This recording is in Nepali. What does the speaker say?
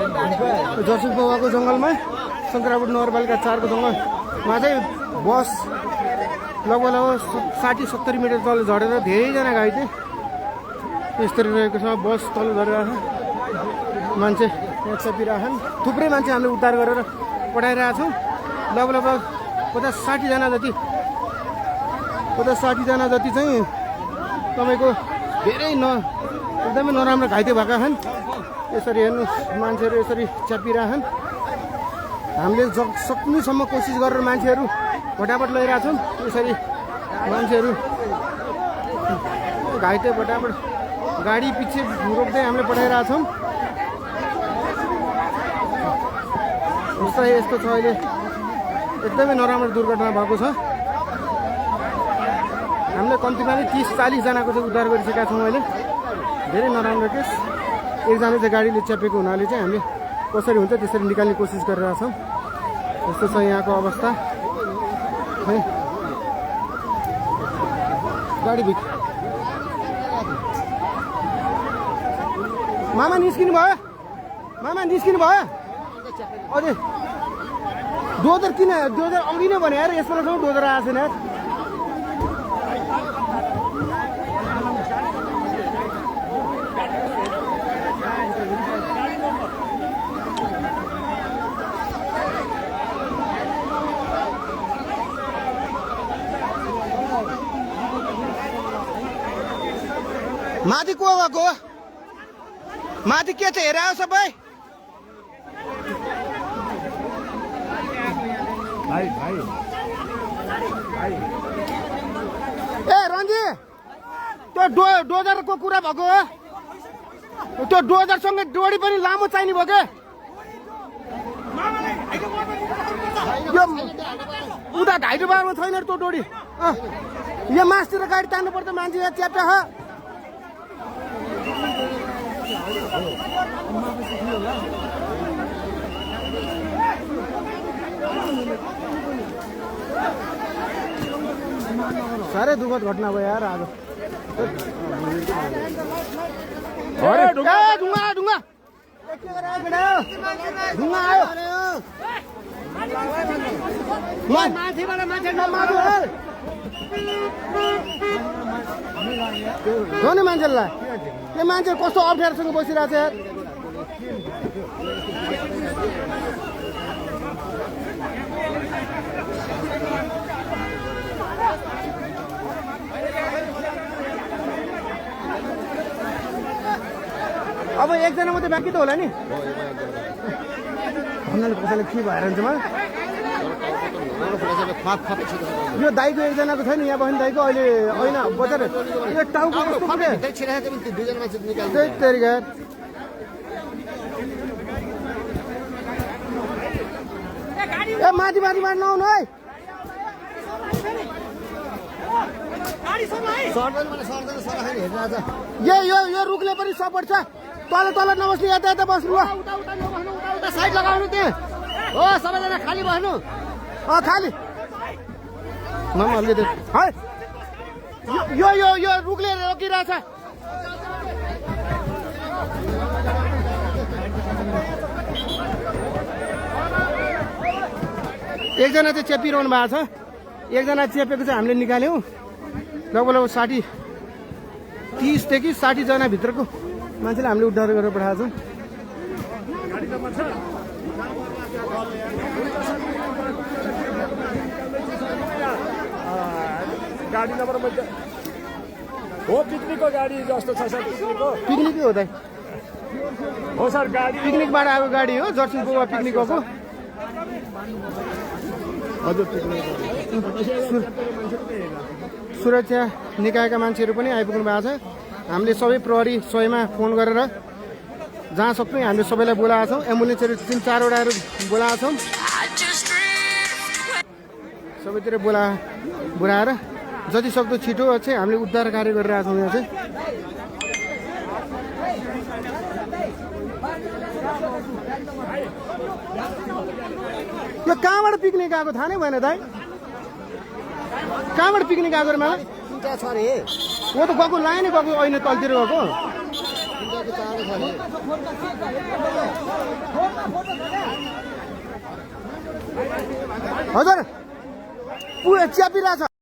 जसुलपोवाको जङ्गलमा शङ्करापुर नगरपालिका 4 को जङ्गलमा चाहिँ बस लगभग 60-70 मिटर तल झरेर धेरैजना घाइते यस्तरी रहेको छ। बस तल झरेर मान्छे यहाँ चपिरहेछन्। थुप्रै मान्छे हामीले उद्धार गरेर पठाइरहेका छौँ। लगभग 50-60 जना जति चाहिँ तपाईँको धेरै एकदमै नराम्रो घाइते भएका छन्। यसरी हेर्नुहोस् मान्छेहरू यसरी च्यापिरहेछन्। हामीले सक्नुसम्म कोसिस गरेर मान्छेहरू फटाफट लैरहेका छौँ। यसरी मान्छेहरू घाइते फटाफट गाडी पछि रोक्दै हामीले पठाइरहेका छौँ। यस्तो छ अहिले एकदमै नराम्रो दुर्घटना भएको छ। हामीले कम्तीमा नै 30-40 जनाको चाहिँ उद्धार गरिसकेका छौँ। अहिले धेरै नराम्रो केस। एकजना चाहिँ गाडीले च्यापेको हुनाले चाहिँ हामीले कसरी हुन्छ त्यसरी निकाल्ने कोसिस गरिरहेका छौँ। यस्तो छ यहाँको अवस्था है। गाडी भित्र मामा निस्किनु भयो अझै डोजर किन डोजर अघि नै भने यार यसपालिसम्म डोजर आएको छैन यार। माथि को भएको माथि के छ हेर सबै ए रन्जी त्यो डोजरको कुरा भएको हो। त्यो डोजरसँगै डोरी पनि लामो चाहिने भयो क्या उता ढाइटो बारमा छैन त्यो डोरी। यहाँ मासतिर गाडी तान्नु पर्छ मान्छे यहाँ च्याप्टा छ। साह्रै दुःखद घटना भयो यार आज। ढुङ्गा आयो मान्छेलाई यो मान्छे कस्तो अप्ठ्यारोसँग बसिरहेको छ यार। अब एकजना मात्रै बाँकी त होला नि। भन्नाले कसैले के भएर हुन्छ यो दाइको एकजनाको छ नि यहाँ बस्ने दाइको अहिले होइन बजार यो टाउको ए माथि नआउनु है। यो रुखले पनि सपोर्ट छ। तल नबस्नु यता बस्नु साइड लगाउनु त्यहाँ हो। सबैजना खाली बस्नु खाली है। यो रुखले रोकिरहेछ। एकजना चाहिँ चेपिरहनु भएको छ। एकजना चेपेको चाहिँ हामीले निकाल्यौँ। लगभग 30 देखि 60 जना भित्रको मान्छेलाई हामीले उद्धार गरेर पठाएको छौँ। गाडी नम्बर हो पिकनिकको गाडी जस्तो छ सर। पिकनिकै हो दाइ हो सर गाडी पिकनिकबाट आएको गाडी हो। जर्सिङपुरमा पिकनिक गएको हजुर। सुरक्षा निकायका मान्छेहरू पनि आइपुग्नु भएको छ। हामीले सबै प्रहरी 100मा फोन गरेर जहाँ सक्ने हामीले सबैलाई बोलाएको छौँ। एम्बुलेन्सहरू 3-4 वटाहरू बोलाएको छौँ। सबैतिर बोलाएर जति सक्दो छिटो चाहिँ हामीले उद्धार कार्य गरिरहेको छौँ। यहाँ चाहिँ यो कहाँबाट पिकनिक आएको थाहा नै भएन दाइ। कहाँबाट पिकनिक आएको मलाई छ अरे वो त गएको लाइन गएको अहिले तलतिर गएको हजुर पुरा च्यापिरहेछ